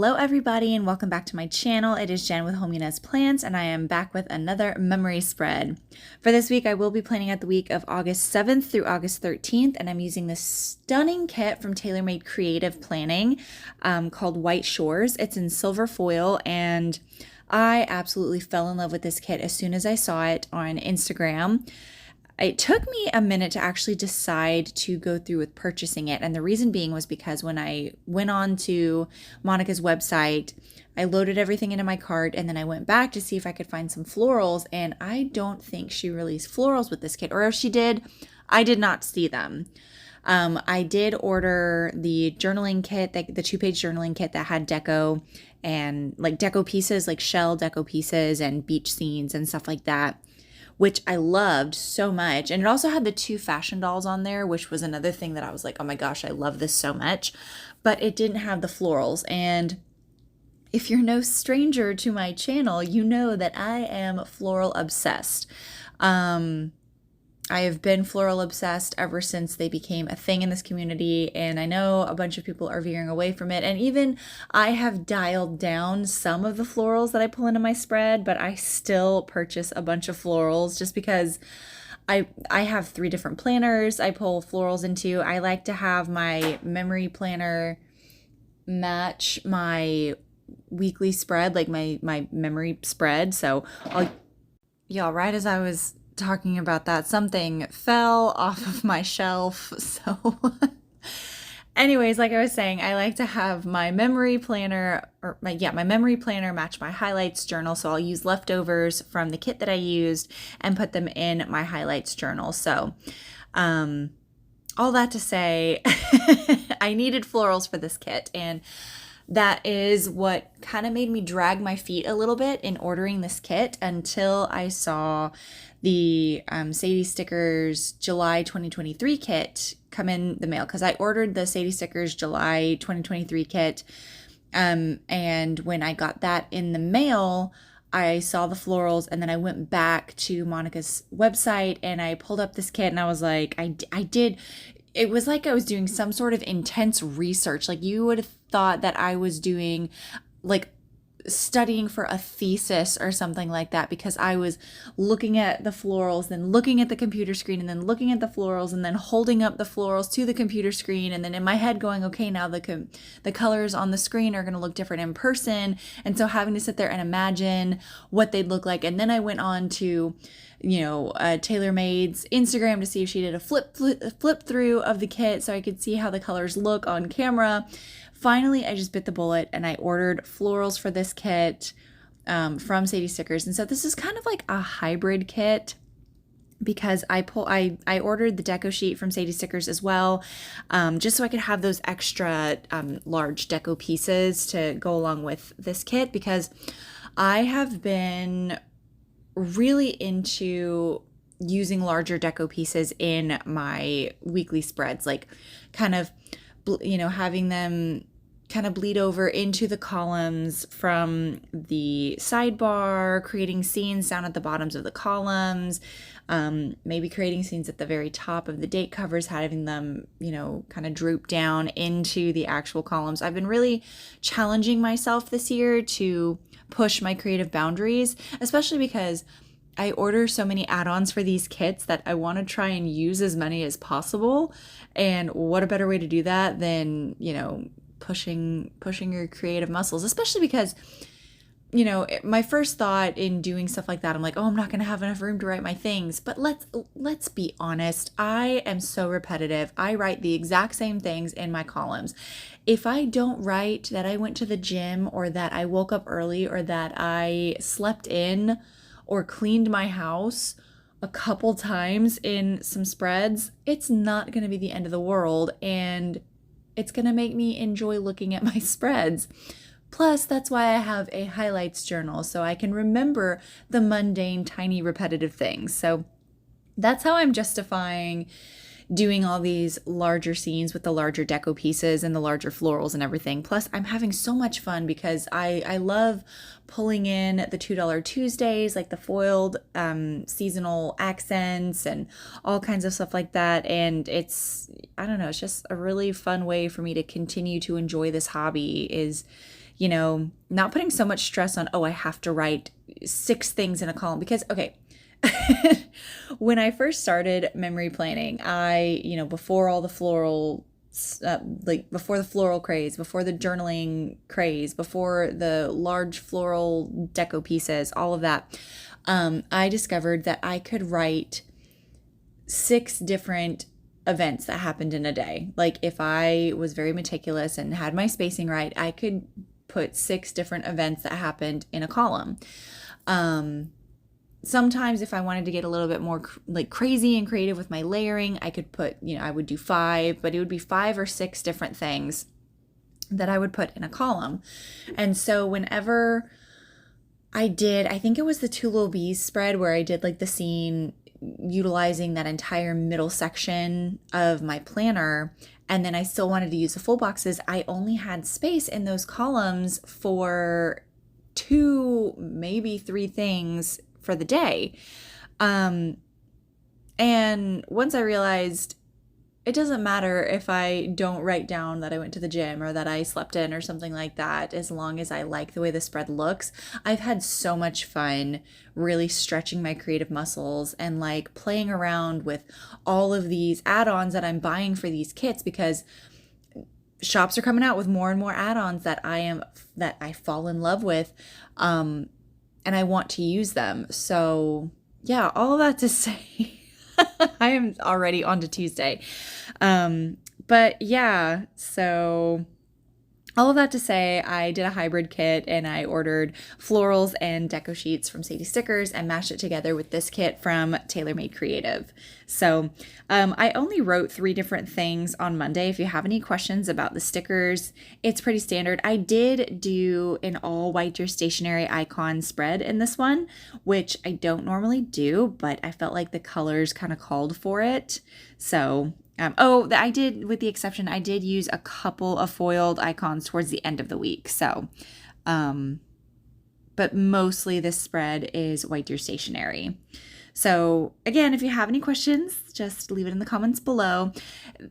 Hello everybody and welcome back to my channel. It is Jen with Home Yunez Plans and I am back with another memory spread. For this week I will be planning out the week of August 7th through August 13th and I'm using this stunning kit from TaylorMadeCreative Planning called White Shores. It's in silver foil and I absolutely fell in love with this kit as soon as I saw it on Instagram. It took me a minute to actually decide to go through with purchasing it. And the reason being was because when I went on to Monica's website, I loaded everything into my cart and then I went back to see if I could find some florals. And I don't think she released florals with this kit, or if she did, I did not see them. I did order the journaling kit, the 2-page journaling kit that had deco and like deco pieces, like shell deco pieces and beach scenes and stuff like that, which I loved so much. And it also had the 2 fashion dolls on there, which was another thing that I was like, oh my gosh, I love this so much. But it didn't have the florals. And if you're no stranger to my channel, you know that I am floral obsessed. I have been floral obsessed ever since they became a thing in this community, and I know a bunch of people are veering away from it, and even I have dialed down some of the florals that I pull into my spread, but I still purchase a bunch of florals just because I have 3 different planners I pull florals into. I like to have my memory planner match my weekly spread, like my memory spread. So right as I was talking about that, something fell off of my shelf. So anyways, like I was saying, I like to have my memory planner my memory planner match my highlights journal. So I'll use leftovers from the kit that I used and put them in my highlights journal. So all that to say, I needed florals for this kit, and that is what kind of made me drag my feet a little bit in ordering this kit until I saw the Sadie Stickers July 2023 kit come in the mail, because I ordered the Sadie Stickers July 2023 kit, and when I got that in the mail, I saw the florals, and then I went back to Monica's website and I pulled up this kit and I was like, it was like I was doing some sort of intense research. Like you would have thought that I was doing like studying for a thesis or something like that, because I was looking at the florals, then looking at the computer screen, and then looking at the florals, and then holding up the florals to the computer screen, and then in my head going, okay, now the colors on the screen are going to look different in person, and so having to sit there and imagine what they'd look like. And then I went on to TaylorMade's Instagram to see if she did a flip through of the kit so I could see how the colors look on camera. Finally, I just bit the bullet and I ordered florals for this kit from Sadie Stickers. And so this is kind of like a hybrid kit, because I ordered the deco sheet from Sadie Stickers as well, just so I could have those extra large deco pieces to go along with this kit, because I have been really into using larger deco pieces in my weekly spreads, like kind of, having them kind of bleed over into the columns from the sidebar, creating scenes down at the bottoms of the columns, maybe creating scenes at the very top of the date covers, having them, kind of droop down into the actual columns. I've been really challenging myself this year to push my creative boundaries, especially because I order so many add-ons for these kits that I want to try and use as many as possible. And what a better way to do that than, pushing your creative muscles, especially because, my first thought in doing stuff like that, I'm like, oh, I'm not going to have enough room to write my things. But let's be honest. I am so repetitive. I write the exact same things in my columns. If I don't write that I went to the gym, or that I woke up early, or that I slept in or cleaned my house a couple times in some spreads, it's not going to be the end of the world, and it's going to make me enjoy looking at my spreads. Plus, that's why I have a highlights journal, so I can remember the mundane, tiny, repetitive things. So that's how I'm justifying doing all these larger scenes with the larger deco pieces and the larger florals and everything. Plus, I'm having so much fun because I love pulling in the $2 Tuesdays, like the foiled seasonal accents and all kinds of stuff like that. And it's just a really fun way for me to continue to enjoy this hobby is, not putting so much stress on, oh, I have to write 6 things in a column. Because, okay, when I first started memory planning, before all the floral, before the floral craze, before the journaling craze, before the large floral deco pieces, all of that, I discovered that I could write 6 different events that happened in a day. Like if I was very meticulous and had my spacing right, I could put 6 different events that happened in a column. Sometimes if I wanted to get a little bit more crazy and creative with my layering, I could put, I would do 5, but it would be 5 or 6 different things that I would put in a column. And so whenever I think it was the Two Little Bees spread where I did like the scene utilizing that entire middle section of my planner, and then I still wanted to use the full boxes, I only had space in those columns for 2, maybe 3 things for the day. And once I realized it doesn't matter if I don't write down that I went to the gym or that I slept in or something like that, as long as I like the way the spread looks. I've had so much fun really stretching my creative muscles and like playing around with all of these add-ons that I'm buying for these kits, because shops are coming out with more and more add-ons that I fall in love with, and I want to use them. So yeah, all of that to say, I am already on to Tuesday. But yeah, so all of that to say, I did a hybrid kit and I ordered florals and deco sheets from Sadie Stickers and mashed it together with this kit from TaylorMadeCreative. So I only wrote 3 different things on Monday. If you have any questions about the stickers, it's pretty standard. I did do an all white your stationery icon spread in this one, which I don't normally do, but I felt like the colors kind of called for it. So I did, with the exception, I did use a couple of foiled icons towards the end of the week. So, but mostly this spread is white your stationery. So again, if you have any questions, just leave it in the comments below.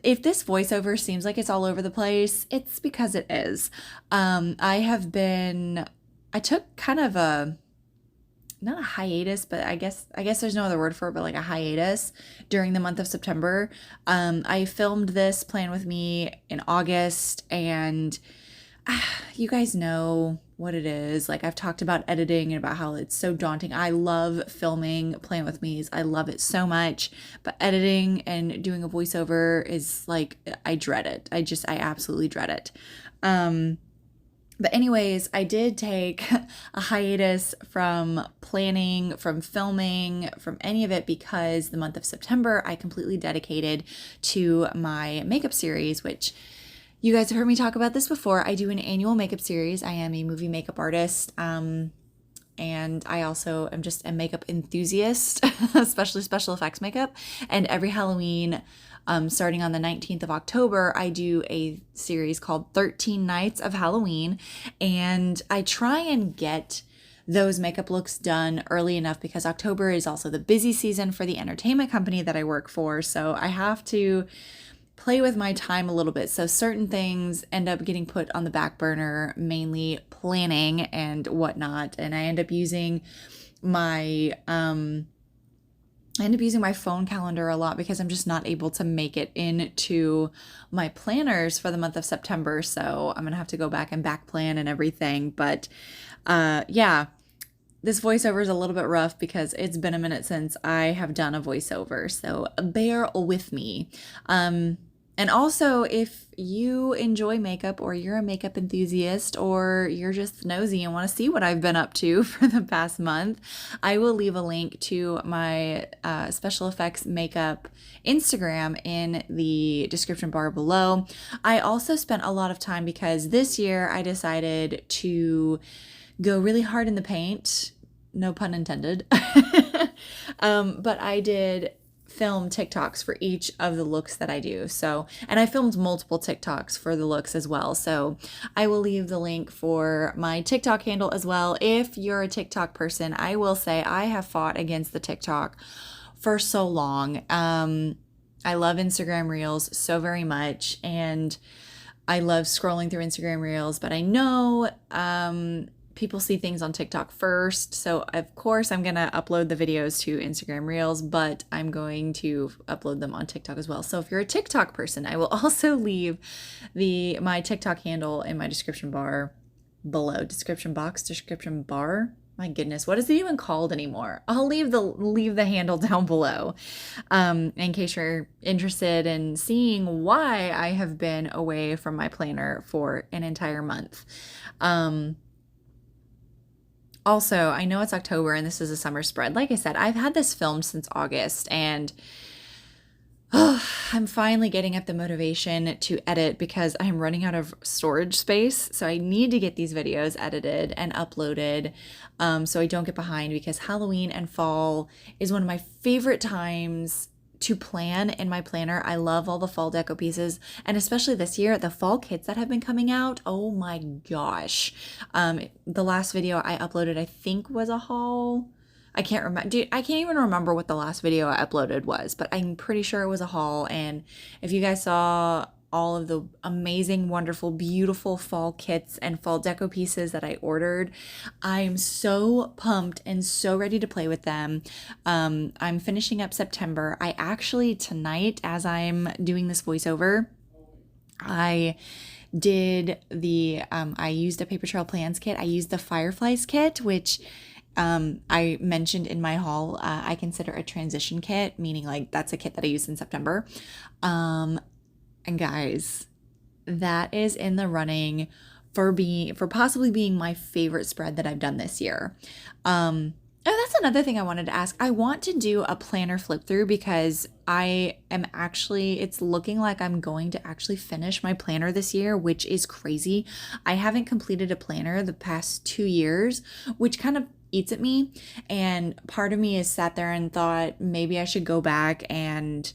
If this voiceover seems like it's all over the place, it's because it is. I took kind of not a hiatus, but I guess there's no other word for it, but like a hiatus during the month of September. I filmed this Plan With Me in August, and you guys know what it is. Like I've talked about editing and about how it's so daunting. I love filming Plan With Me's. I love it so much, but editing and doing a voiceover is like, I dread it. I absolutely dread it. But anyways, I did take a hiatus from planning, from filming, from any of it, because the month of September I completely dedicated to my makeup series, which you guys have heard me talk about this before. I do an annual makeup series. I am a movie makeup artist, and I also am just a makeup enthusiast, especially special effects makeup. And every Halloween, starting on the 19th of October, I do a series called 13 Nights of Halloween, and I try and get those makeup looks done early enough because October is also the busy season for the entertainment company that I work for, so I have to play with my time a little bit. So certain things end up getting put on the back burner, mainly planning and whatnot, and I end up using my phone calendar a lot because I'm just not able to make it into my planners for the month of September. So I'm going to have to go back and back plan and everything. But yeah, this voiceover is a little bit rough because it's been a minute since I have done a voiceover. So bear with me. And also, if you enjoy makeup, or you're a makeup enthusiast, or you're just nosy and want to see what I've been up to for the past month, I will leave a link to my special effects makeup Instagram in the description bar below. I also spent a lot of time because this year I decided to go really hard in the paint, no pun intended, but I did film TikToks for each of the looks that I do. So, and I filmed multiple TikToks for the looks as well. So I will leave the link for my TikTok handle as well. If you're a TikTok person, I will say I have fought against the TikTok for so long. I love Instagram Reels so very much. And I love scrolling through Instagram Reels, but I know people see things on TikTok first. So, of course, I'm going to upload the videos to Instagram Reels, but I'm going to upload them on TikTok as well. So, if you're a TikTok person, I will also leave my TikTok handle in my description bar below. Description box, description bar. My goodness, what is it even called anymore? I'll leave the handle down below, in case you're interested in seeing why I have been away from my planner for an entire month. Also, I know it's October and this is a summer spread. Like I said, I've had this filmed since August, and I'm finally getting up the motivation to edit because I'm running out of storage space. So I need to get these videos edited and uploaded, so I don't get behind, because Halloween and fall is one of my favorite times to plan in my planner. I love all the fall deco pieces, and especially this year, the fall kits that have been coming out. Oh my gosh. The last video I uploaded, I think, was a haul. I can't remember. Dude, I can't even remember what the last video I uploaded was, but I'm pretty sure it was a haul. And if you guys saw all of the amazing, wonderful, beautiful fall kits and fall deco pieces that I ordered, I'm so pumped and so ready to play with them. I'm finishing up September. I actually, tonight, as I'm doing this voiceover, I did I used a Paper Trail Plans kit. I used the Fireflies kit, which I mentioned in my haul. I consider a transition kit, meaning like that's a kit that I used in September. And guys, that is in the running for possibly being my favorite spread that I've done this year. Oh, that's another thing I wanted to ask. I want to do a planner flip through because it's looking like I'm going to actually finish my planner this year, which is crazy. I haven't completed a planner the past 2 years, which kind of eats at me. And part of me has sat there and thought maybe I should go back and,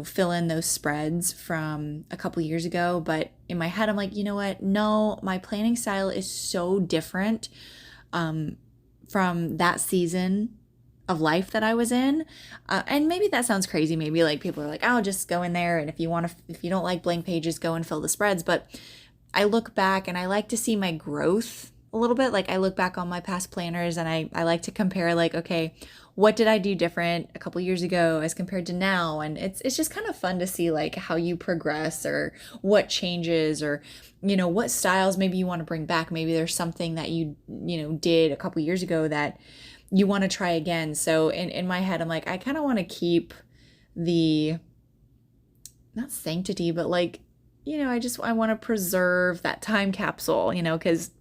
fill in those spreads from a couple years ago. But in my head, I'm like, you know what? No, my planning style is so different from that season of life that I was in. And maybe that sounds crazy. Maybe like people are like, oh, just go in there. And if you don't like blank pages, go and fill the spreads. But I look back and I like to see my growth a little bit. Like I look back on my past planners and I like to compare, like, okay, what did I do different a couple years ago as compared to now? And it's just kind of fun to see like how you progress or what changes, or what styles maybe you want to bring back. Maybe there's something that you did a couple years ago that you want to try again. So in my head, I'm like, I kind of want to keep the, not sanctity, but like, I want to preserve that time capsule, because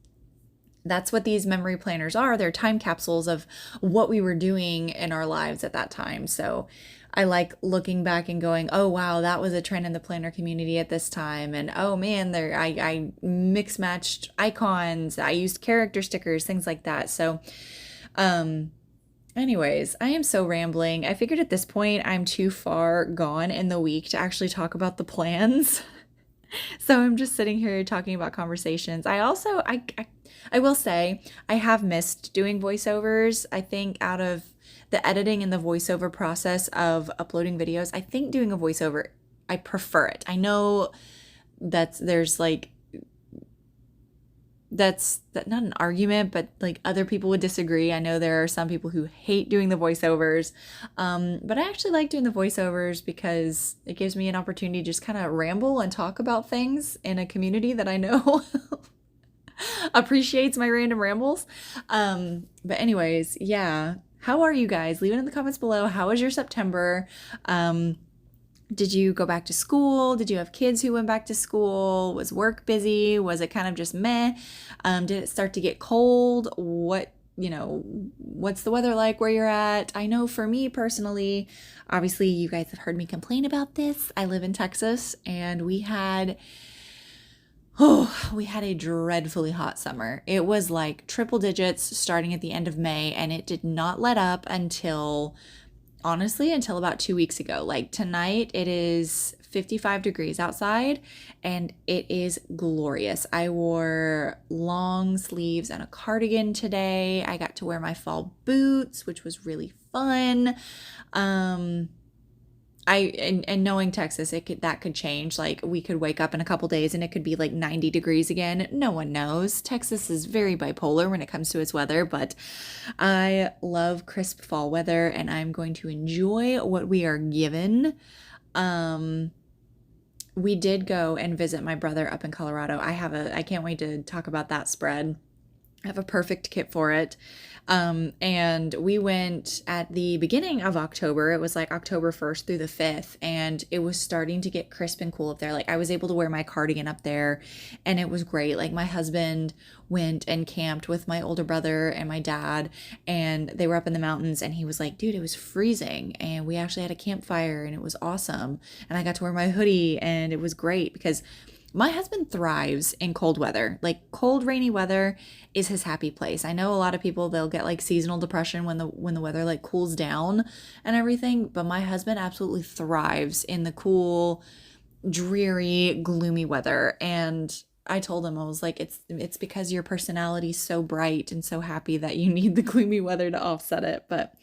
that's what these memory planners are. They're time capsules of what we were doing in our lives at that time. So I like looking back and going, oh, wow, that was a trend in the planner community at this time. And oh man, I mix matched icons. I used character stickers, things like that. So, anyways, I am so rambling. I figured at this point I'm too far gone in the week to actually talk about the plans. So I'm just sitting here talking about conversations. I will say I have missed doing voiceovers. I think out of the editing and the voiceover process of uploading videos, I think doing a voiceover, I prefer it. I know that's not an argument, but like other people would disagree. I know there are some people who hate doing the voiceovers, but I actually like doing the voiceovers because it gives me an opportunity to just kind of ramble and talk about things in a community that I know appreciates my random rambles. But anyways, yeah. How are you guys? Leave it in the comments below. How was your September? Did you go back to school? Did you have kids who went back to school? Was work busy? Was it kind of just meh? Did it start to get cold? What's the weather like where you're at? I know for me personally, obviously you guys have heard me complain about this. I live in Texas and we had a dreadfully hot summer. It was like triple digits starting at the end of May, and it did not let up until about 2 weeks ago. Like tonight, it is 55 degrees outside, and it is glorious. I wore long sleeves and a cardigan today. I got to wear my fall boots, which was really fun. and knowing Texas, that could change. Like we could wake up in a couple days and it could be like 90 degrees again. No one knows. Texas is very bipolar when it comes to its weather, but I love crisp fall weather and I'm going to enjoy what we are given. We did go and visit my brother up in Colorado. I can't wait to talk about that spread. I have a perfect kit for it. And we went at the beginning of October. It was like October 1st through the 5th, and it was starting to get crisp and cool up there. Like I was able to wear my cardigan up there, and it was great. Like my husband went and camped with my older brother and my dad, and they were up in the mountains, and he was like, dude, it was freezing. And we actually had a campfire, and it was awesome. And I got to wear my hoodie, and it was great because my husband thrives in cold weather. Like cold, rainy weather is his happy place. I know a lot of people, they'll get like seasonal depression when the weather like cools down and everything, but my husband absolutely thrives in the cool, dreary, gloomy weather. And I told him, I was like, it's because your personality's so bright and so happy that you need the gloomy weather to offset it. But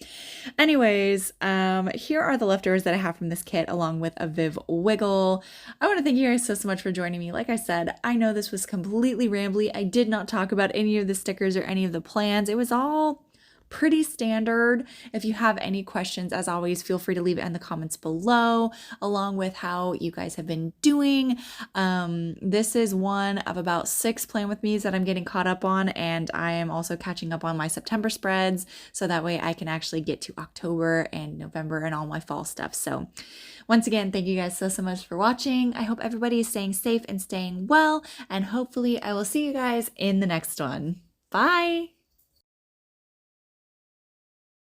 anyways, here are the leftovers that I have from this kit along with a Viv wiggle. I want to thank you guys so much for joining me. Like I said, I know this was completely rambly. I did not talk about any of the stickers or any of the plans. It was all pretty standard. If you have any questions, as always, feel free to leave it in the comments below, along with how you guys have been doing. This is one of about 6 plan with me's that I'm getting caught up on, and I am also catching up on my September spreads, so that way I can actually get to October and November and all my fall stuff. So once again, thank you guys so much for watching. I hope everybody is staying safe and staying well, and hopefully I will see you guys in the next one. Bye!